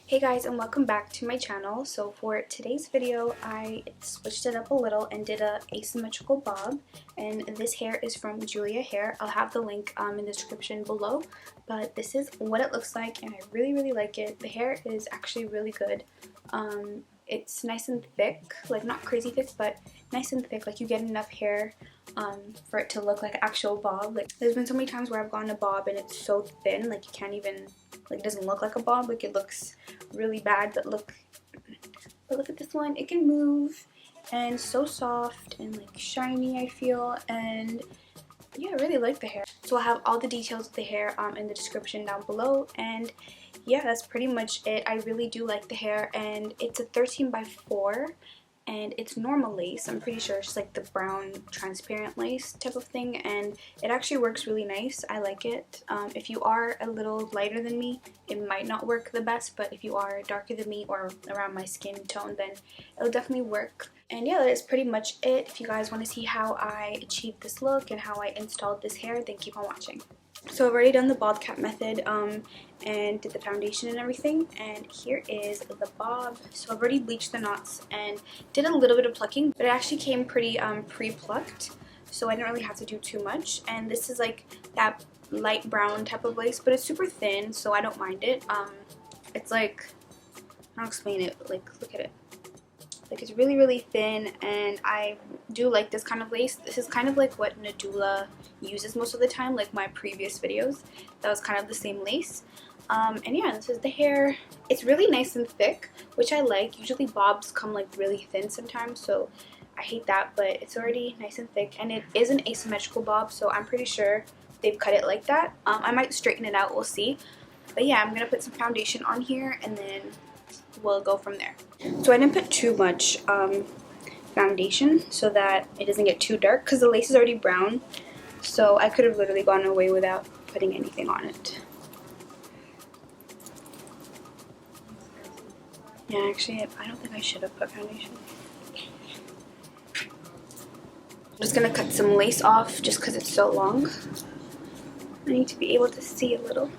Hey guys, and welcome back to my channel. So for today's video I switched it up a little and did a asymmetrical bob, and this hair is from Julia Hair. I'll have the link in the description below, but this is what it looks like and I really like it. The hair is actually really good. It's nice and thick, like not crazy thick, but nice and thick. Like you get enough hair for it to look like an actual bob. Like there's been so many times where I've gotten a bob and it's so thin, like you can't even, like it doesn't look like a bob, like it looks really bad. But look at this one, it can move and so soft and like shiny, I feel. And yeah, I really like the hair. So I'll have all the details of the hair in the description down below, and yeah, that's pretty much it. I really do like the hair, and it's a 13x4 and it's normal lace. I'm pretty sure it's like the brown transparent lace type of thing, and it actually works really nice. I like it. If you are a little lighter than me, it might not work the best, but if you are darker than me or around my skin tone, then it'll definitely work. And yeah, that is pretty much it. If you guys want to see how I achieved this look and how I installed this hair, then keep on watching. So I've already done the bald cap method and did the foundation and everything, and here is the bob. So I've already bleached the knots and did a little bit of plucking, but it actually came pretty pre-plucked, so I didn't really have to do too much. And this is like that light brown type of lace, but it's super thin, so I don't mind it. It's like, I'll explain it, but like look at it. Like it's really thin, and I do like this kind of lace. This is kind of like what Nadula uses most of the time, like my previous videos. That was kind of the same lace. And yeah, this is the hair. It's really nice and thick, which I like. Usually bobs come like really thin sometimes, so I hate that, but it's already nice and thick, and it is an asymmetrical bob, so I'm pretty sure they've cut it like that. I might straighten it out, we'll see. But yeah, I'm gonna put some foundation on here and then we'll go from there. So I didn't put too much foundation so that it doesn't get too dark, because the lace is already brown, so I could have literally gone away without putting anything on it. Yeah, actually I don't think I should have put foundation. I'm just gonna cut some lace off just because it's so long. I need to be able to see a little.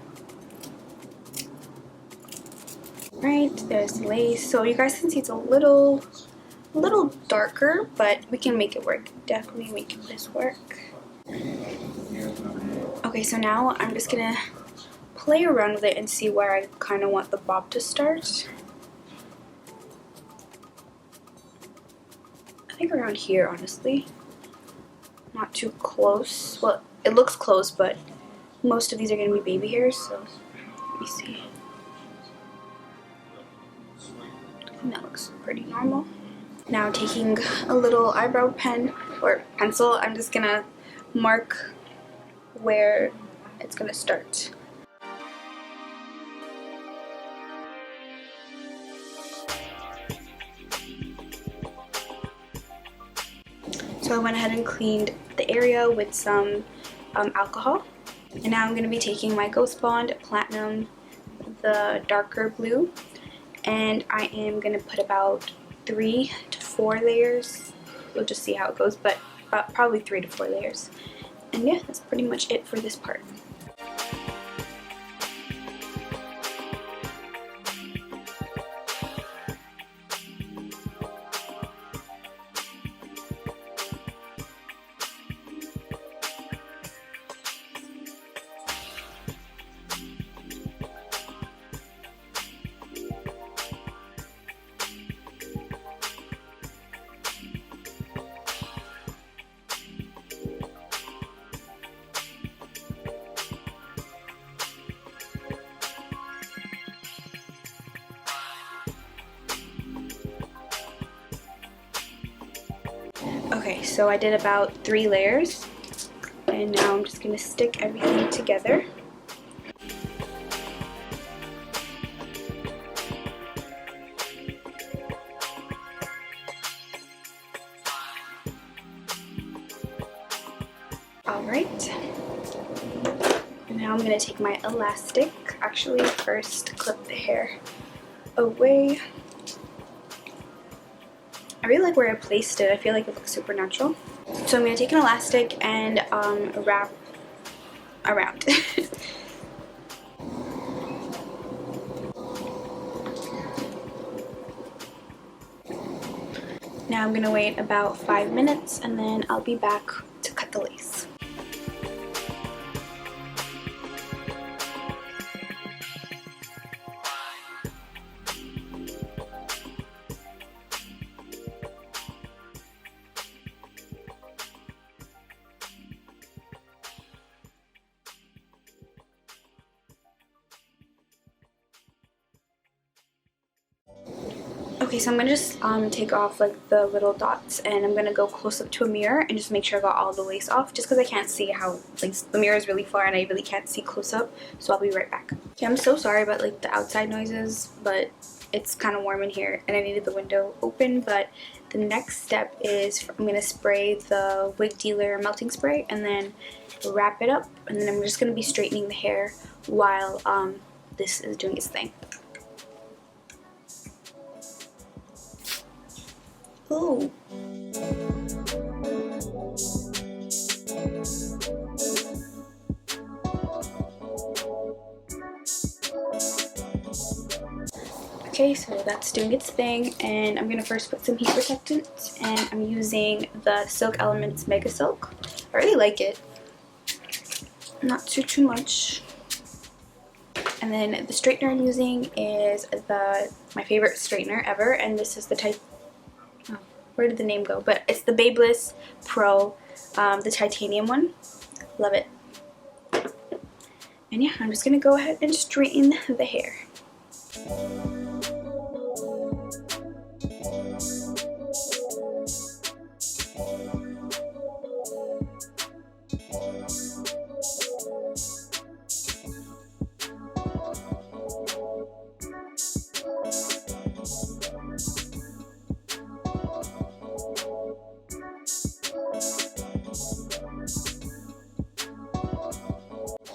Right, there's the lace. So you guys can see it's a little darker, but we can make it work. Definitely make this work. Okay, so now I'm just gonna play around with it and see where I kind of want the bob to start. I think around here, honestly. Not too close. Well, it looks close, but most of these are gonna be baby hairs, so let me see. And that looks pretty normal. Now taking a little eyebrow pen or pencil, I'm just gonna mark where it's gonna start. So I went ahead and cleaned the area with some alcohol, and now I'm gonna be taking my Ghost Bond Platinum, the darker blue, and I am going to put about 3 to 4 layers. We'll just see how it goes, but probably 3 to 4 layers. And yeah, that's pretty much it for this part. Okay, so I did about 3 layers, and now I'm just going to stick everything together. Alright, and now I'm going to take my elastic. Actually, first clip the hair away. I really like where I placed it. I feel like it looks super natural. So I'm going to take an elastic and wrap around. Now I'm gonna wait about 5 minutes and then I'll be back to cut the lace. Okay, so I'm gonna just take off like the little dots, and I'm gonna go close up to a mirror and just make sure I got all the lace off, just because I can't see how, like, the mirror is really far and I really can't see close up, so I'll be right back. Okay, I'm so sorry about like the outside noises, but it's kind of warm in here and I needed the window open. But the next step is I'm gonna spray the wig dealer melting spray and then wrap it up, and then I'm just gonna be straightening the hair while this is doing its thing. Ooh. Okay, so that's doing its thing, and I'm gonna first put some heat protectant, and I'm using the Silk Elements Mega Silk. I really like it. Not too much. And then the straightener I'm using is my favorite straightener ever, and this is the type. Where did the name go? But it's the Babyliss Pro, the titanium one. Love it. And yeah, I'm just gonna go ahead and straighten the hair.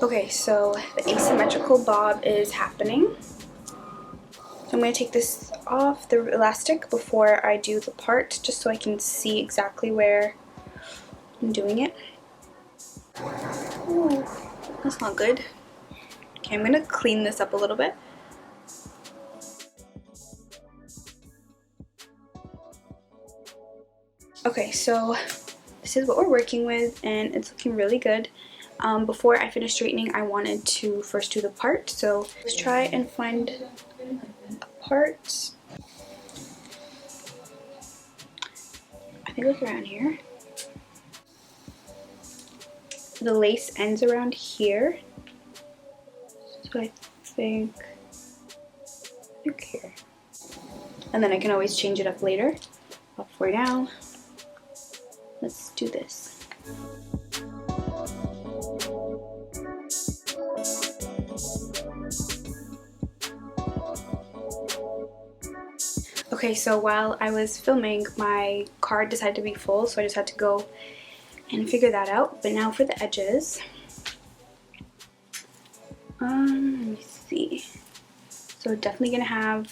Okay, so the asymmetrical bob is happening. I'm going to take this off the elastic before I do the part, just so I can see exactly where I'm doing it. Ooh, that's not good. Okay, I'm going to clean this up a little bit. Okay, so this is what we're working with, and it's looking really good. Before I finish straightening, I wanted to first do the part, so let's try and find a part. I think it's around here. The lace ends around here, so I think here. And then I can always change it up later, but for now, let's do this. Okay, so while I was filming, my card decided to be full, so I just had to go and figure that out. But now for the edges. Let me see. So definitely gonna have,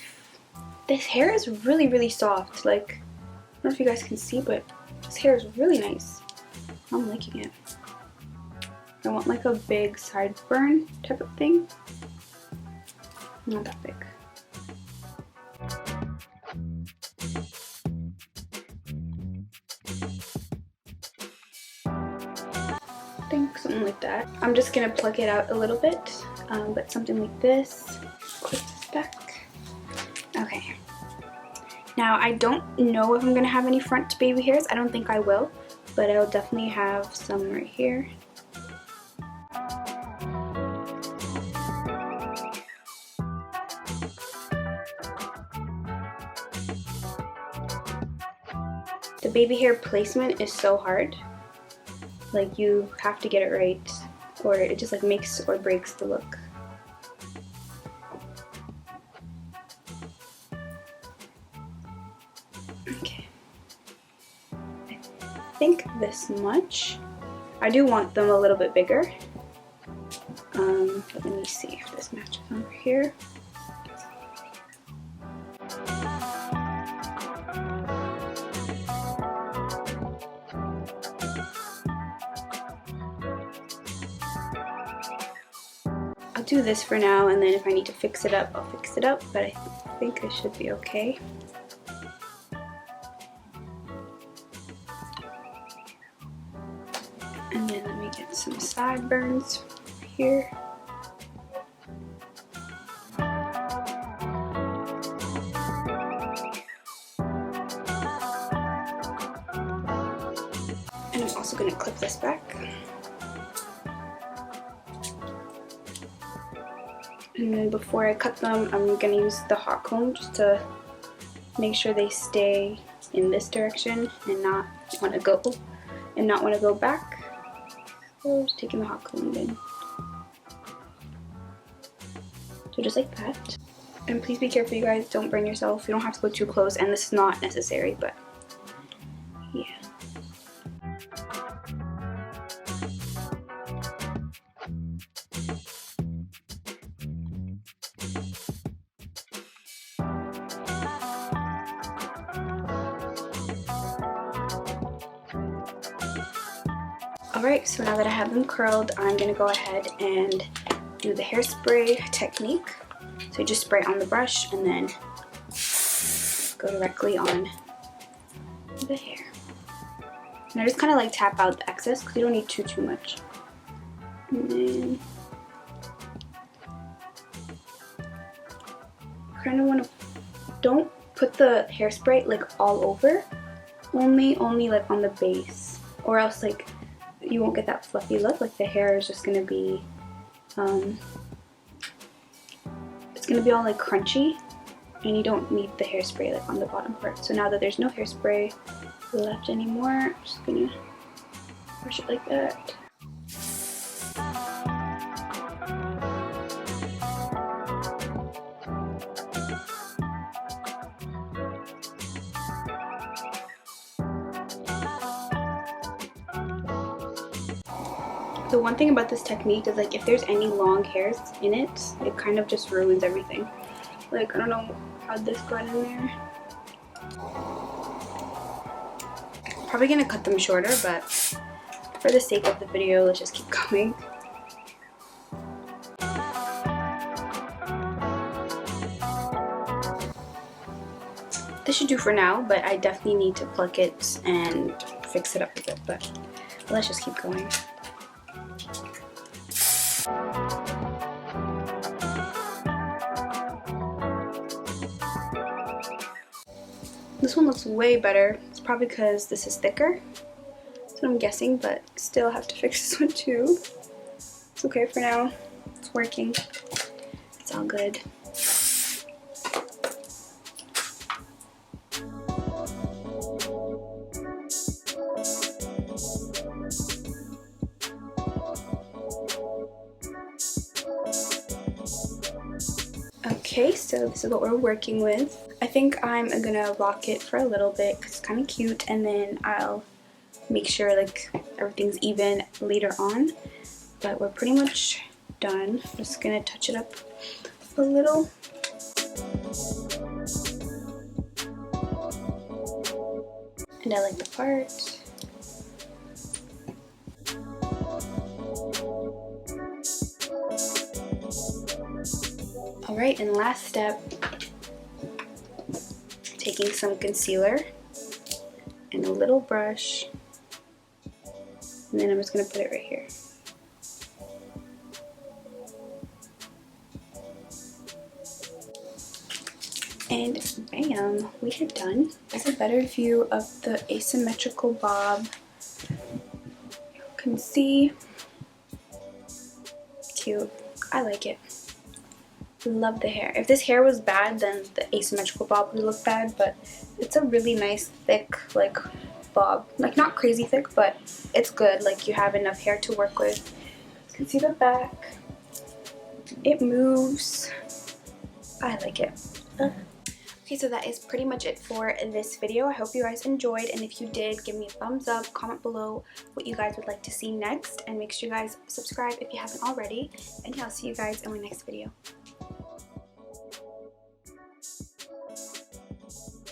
this hair is really soft. Like, I don't know if you guys can see, but this hair is really nice. I'm liking it. I want like a big sideburn type of thing. Not that big. I think something like that. I'm just gonna pluck it out a little bit, but something like this. Clip this back. Okay. Now I don't know if I'm gonna have any front baby hairs. I don't think I will, but I'll definitely have some right here. The baby hair placement is so hard. Like, you have to get it right, or it just like makes or breaks the look. Okay. I think this much. I do want them a little bit bigger. But let me see if this matches over here. I'll do this for now, and then if I need to fix it up, I'll fix it up, but I think I should be okay. And then let me get some sideburns here. And I'm also going to clip this back. And then before I cut them, I'm going to use the hot comb just to make sure they stay in this direction and not want to go back. So just taking the hot comb in. So just like that. And please be careful, you guys. Don't burn yourself. You don't have to go too close, and this is not necessary, but yeah. Alright, so now that I have them curled, I'm going to go ahead and do the hairspray technique. So you just spray on the brush and then go directly on the hair. And I just kind of like tap out the excess because you don't need too much. And then kind of want to, don't put the hairspray like all over, only like on the base, or else like you won't get that fluffy look. Like the hair is just gonna be it's gonna be all like crunchy, and you don't need the hairspray like on the bottom part. So now that there's no hairspray left anymore, I'm just gonna brush it like that. The one thing about this technique is like if there's any long hairs in it, it kind of just ruins everything. Like I don't know how this got in there. Probably gonna cut them shorter, but for the sake of the video, let's just keep going. This should do for now, but I definitely need to pluck it and fix it up a bit, but let's just keep going. This one looks way better. It's probably because this is thicker. That's what I'm guessing, but still have to fix this one too. It's okay for now. It's working. It's all good. Okay, so this is what we're working with. I think I'm gonna rock it for a little bit because it's kind of cute, and then I'll make sure like everything's even later on. But we're pretty much done. I'm just gonna touch it up a little. And I like the part. Alright, and last step, taking some concealer and a little brush, and then I'm just going to put it right here. And bam, we are done. This is a better view of the asymmetrical bob. You can see. Cute. I like it. Love the hair. If this hair was bad, then the asymmetrical bob would look bad, but it's a really nice thick like bob. Like not crazy thick, but it's good. Like you have enough hair to work with. You can see the back. It moves. I like it. Okay, so that is pretty much it for this video. I hope you guys enjoyed, and if you did, give me a thumbs up, comment below what you guys would like to see next, and make sure you guys subscribe if you haven't already, and I'll see you guys in my next video.